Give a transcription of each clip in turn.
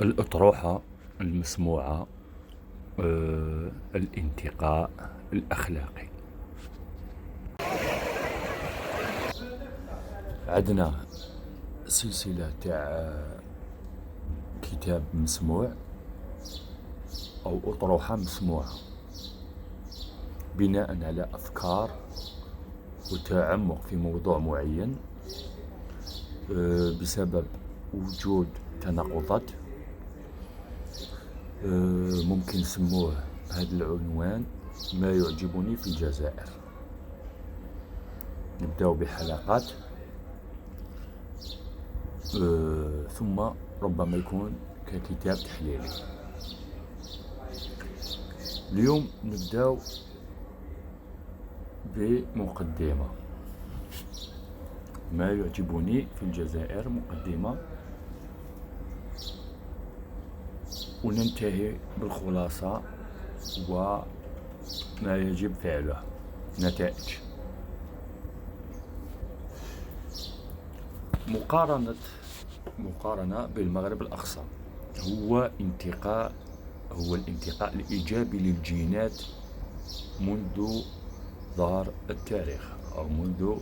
الأطروحة المسموعة، الانتقاء الأخلاقي. عندنا سلسلة تاع كتاب مسموع أو أطروحة مسموعة بناء على أفكار وتعمق في موضوع معين بسبب وجود تناقضات. ممكن نسموه هذا العنوان ما يعجبني في الجزائر. نبداو بحلقات ثم ربما يكون ككتاب تحليلي. اليوم نبداو بمقدمة ما يعجبني في الجزائر، مقدمة، وننتهي بالخلاصة وما يجب فعله، نتائج. مقارنة بالمغرب الأقصى هو الانتقاء الإيجابي للجينات منذ ظهر التاريخ أو منذ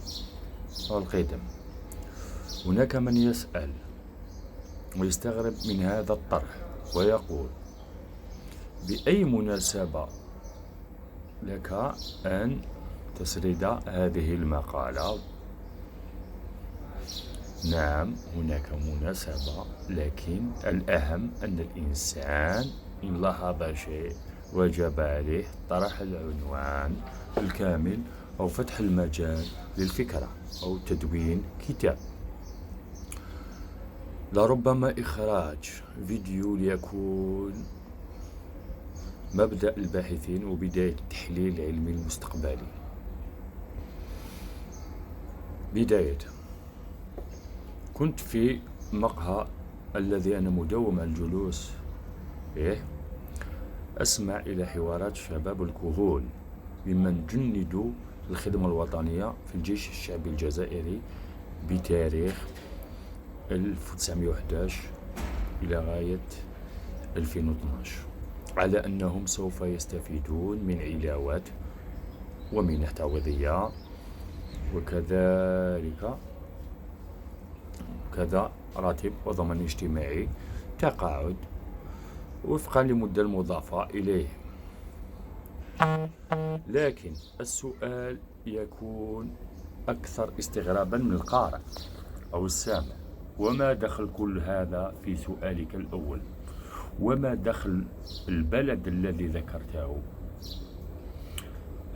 القدم. هناك من يسأل ويستغرب من هذا الطرح ويقول: بأي مناسبة لك أن تسرد هذه المقالة؟ نعم، هناك مناسبة، لكن الأهم أن الإنسان إن لاحظ شيء وجب عليه طرح العنوان الكامل أو فتح المجال للفكرة أو تدوين كتاب. لربما إخراج فيديو ليكون مبدأ الباحثين وبداية التحليل العلمي المستقبلي. بداية، كنت في مقهى الذي أنا مدوم على الجلوس فيه أسمع إلى حوارات شباب الكهول ممن جندوا الخدمة الوطنية في الجيش الشعبي الجزائري بتاريخ 1911 إلى غاية 2012، على أنهم سوف يستفيدون من علاوات ومنح تعويضية وكذلك كذا راتب وضمان اجتماعي، تقاعد وفقا لمدة المضافة إليه. لكن السؤال يكون أكثر استغرابا من القارئ أو السامع: وما دخل كل هذا في سؤالك الأول؟ وما دخل البلد الذي ذكرته؟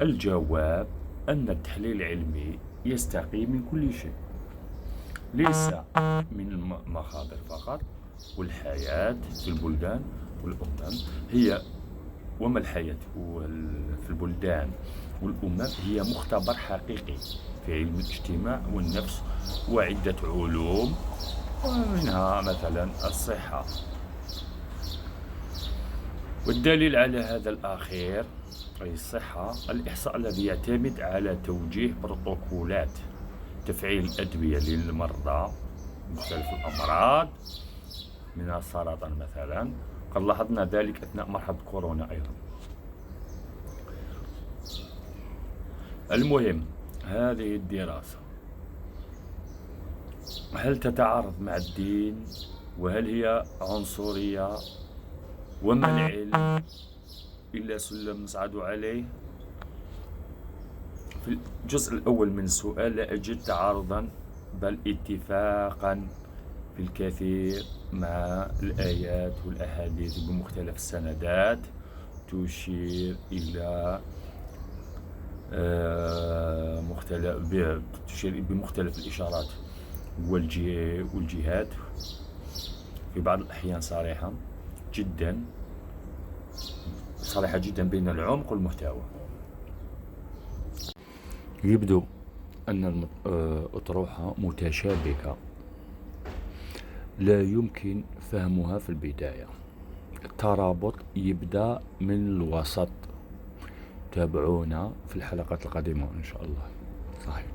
الجواب أن التحليل العلمي يستقي من كل شيء، ليس من المخابر فقط. والحياة في البلدان والأمم هي وما الحياة في البلدان والأمم هي مختبر حقيقي في علم الاجتماع والنفس وعدة علوم، ومنها مثلا الصحة. والدليل على هذا الأخير أي الصحة الإحصاء الذي يعتمد على توجيه بروتوكولات تفعيل الأدوية للمرضى مختلف الأمراض من السرطان مثلا. قد لاحظنا ذلك أثناء مرحلة كورونا أيضا. المهم، هذه الدراسة هل تتعارض مع الدين؟ وهل هي عنصرية؟ وما العلم إلا سلم نصعد عليه؟ في الجزء الأول من السؤال لا أجد تعارضا، بل اتفاقا في الكثير مع الآيات والأحاديث بمختلف السندات تشير إلى تشير بمختلف الإشارات والجهات، في بعض الأحيان صريحة جدا بين العمق والمحتوى. يبدو أن الأطروحة متشابكة لا يمكن فهمها في البداية. الترابط يبدأ من الوسط. تابعونا في الحلقات القادمة إن شاء الله. صحيح.